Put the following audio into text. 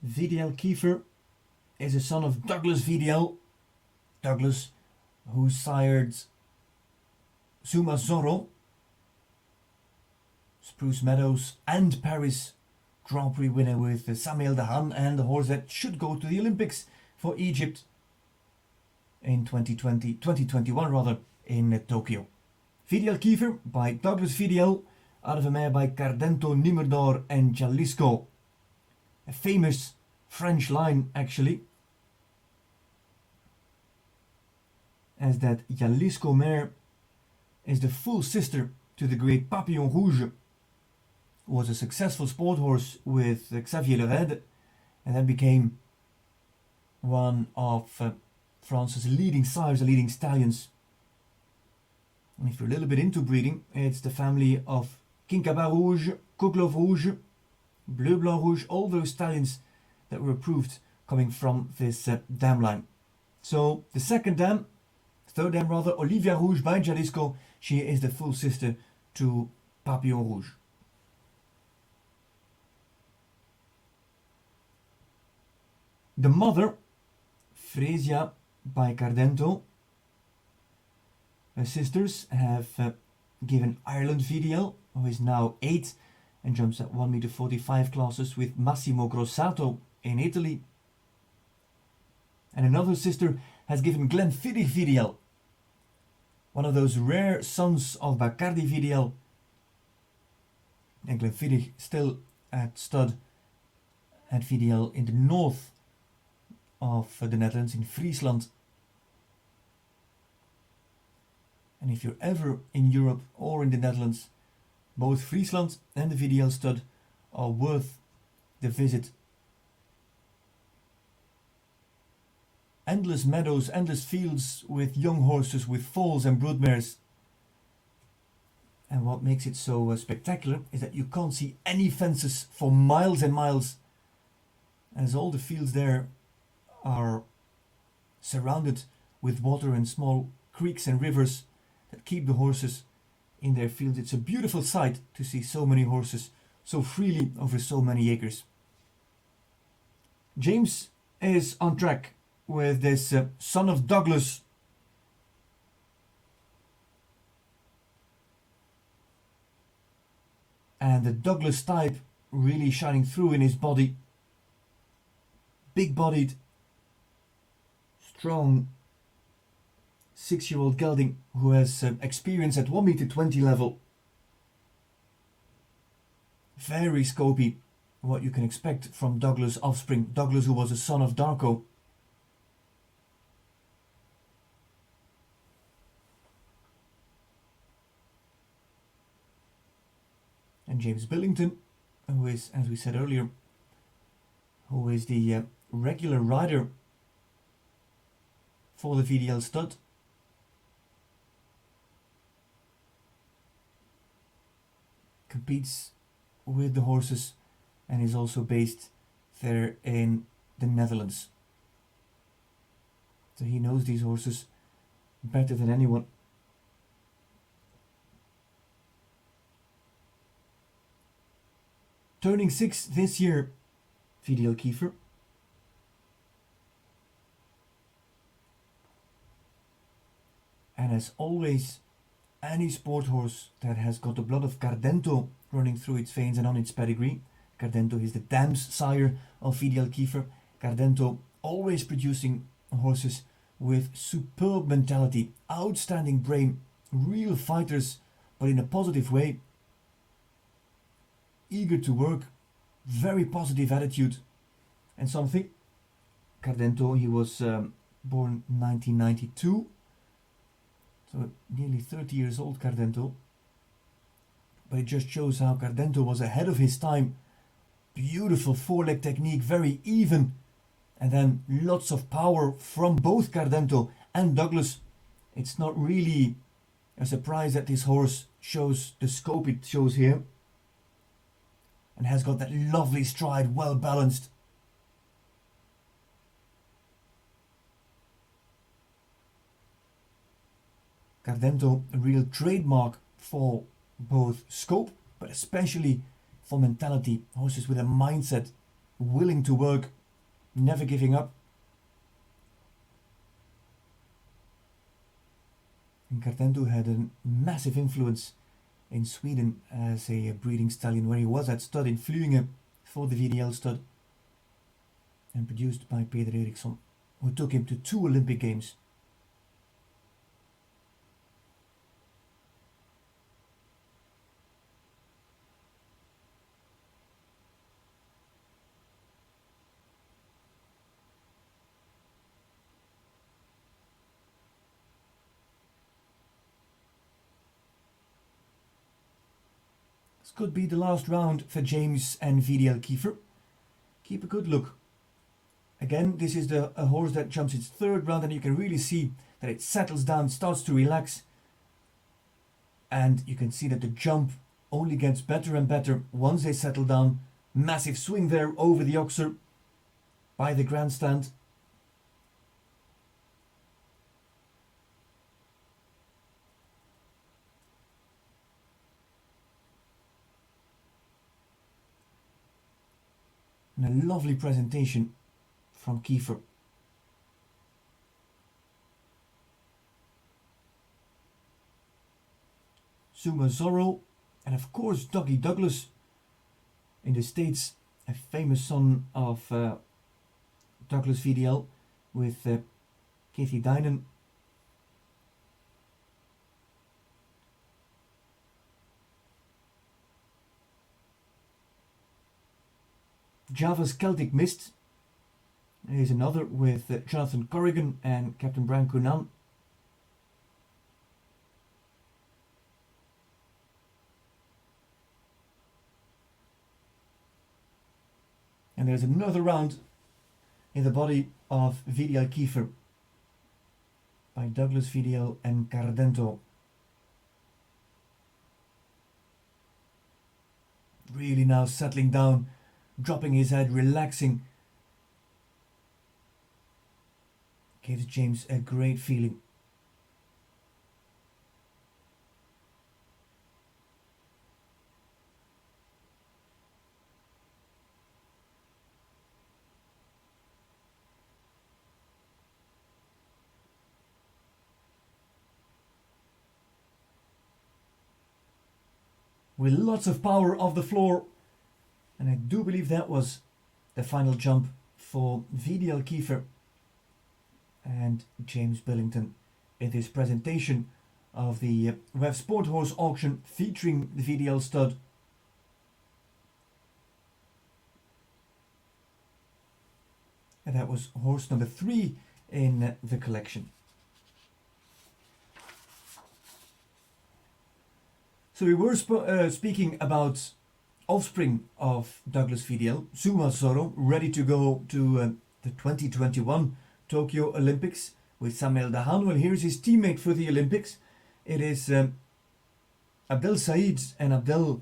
VDL Kiefer is a son of Douglas VDL. Douglas, who sired Suma Zorro, Spruce Meadows and Paris Grand Prix winner with Samuel Dehaan, and the horse that should go to the Olympics for Egypt in 2021 rather, in Tokyo. VDL Kiefer by Douglas VDL, out of a mare by Cardento, Nimerdor and Jalisco. A famous French line actually, as that Jalisco mare is the full sister to the great Papillon Rouge, who was a successful sport horse with Xavier Le Red, and then became one of France's leading sires, the leading stallions. And if you're a little bit into breeding, it's the family of Quincaba Rouge, Coquelove Rouge, Bleu Blanc Rouge, all those stallions that were approved coming from this dam line. So the third dam rather, Olivia Rouge by Jalisco, she is the full sister to Papillon Rouge. The mother, Fresia by Cardento. Her sisters have given Ireland VDL, who is now 8 and jumps at 1.45 m classes with Massimo Grossato in Italy. And another sister has given Glenfiddich VDL, one of those rare sons of Bacardi VDL. And Glenfiddich still at stud at VDL in the north of the Netherlands, in Friesland. And if you're ever in Europe or in the Netherlands, both Friesland and the VDL stud are worth the visit. Endless meadows, endless fields with young horses, with foals and broodmares. And what makes it so spectacular is that you can't see any fences for miles and miles, as all the fields there are surrounded with water and small creeks and rivers that keep the horses in their fields. It's a beautiful sight to see so many horses so freely over so many acres. James is on track with this son of Douglas. And the Douglas type really shining through in his body. Big-bodied, strong 6-year-old gelding who has experience at 1.20 m level. Very scopy, what you can expect from Douglas' offspring. Douglas, who was a son of Darko. And James Billington, who is, as we said earlier, who is the regular rider for the VDL stud. Competes with the horses and is also based there in the Netherlands. So he knows these horses better than anyone. Turning 6 this year, VDL Kiefer. And as always, any sport horse that has got the blood of Cardento running through its veins and on its pedigree. Cardento is the dam's sire of VDL Kiefer. Cardento always producing horses with superb mentality, outstanding brain, real fighters, but in a positive way. Eager to work, very positive attitude. And something, Cardento, he was born 1992. So nearly 30 years old, Cardento. But it just shows how Cardento was ahead of his time. Beautiful foreleg technique, very even. And then lots of power from both Cardento and Douglas. It's not really a surprise that this horse shows the scope it shows here. And has got that lovely stride, well balanced. Cardento, a real trademark for both scope, but especially for mentality. Horses with a mindset, willing to work, never giving up. And Cardento had a massive influence in Sweden as a breeding stallion, where he was at stud in Flyinge for the VDL stud, and produced by Peder Eriksson, who took him to 2 Olympic Games. This could be the last round for James and VDL Kiefer. Keep a good look. Again, this is a horse that jumps its 3rd round, and you can really see that it settles down, starts to relax. And you can see that the jump only gets better and better once they settle down. Massive swing there over the Oxer by the grandstand. And a lovely presentation from Kiefer. Zuma Zorro, and of course Doggy Douglas, in the States a famous son of Douglas VDL with Kathy Dynan. Java's Celtic Mist is another with Jonathan Corrigan and Captain Brian Cunan. And there's another round in the body of VDL Kiefer by Douglas VDL and Cardento. Really now settling down, dropping his head, relaxing. Gives James a great feeling. With lots of power off the floor, and I do believe that was the final jump for VDL Kiefer and James Billington in this presentation of the WEF Sport Horse auction featuring the VDL stud. And that was horse number 3 in the collection. So we were speaking about offspring of Douglas VDL, Zuma Zorro, ready to go to the 2021 Tokyo Olympics with Samuel Dahan. Well, here's his teammate for the Olympics. It is Abdel Said and Abdel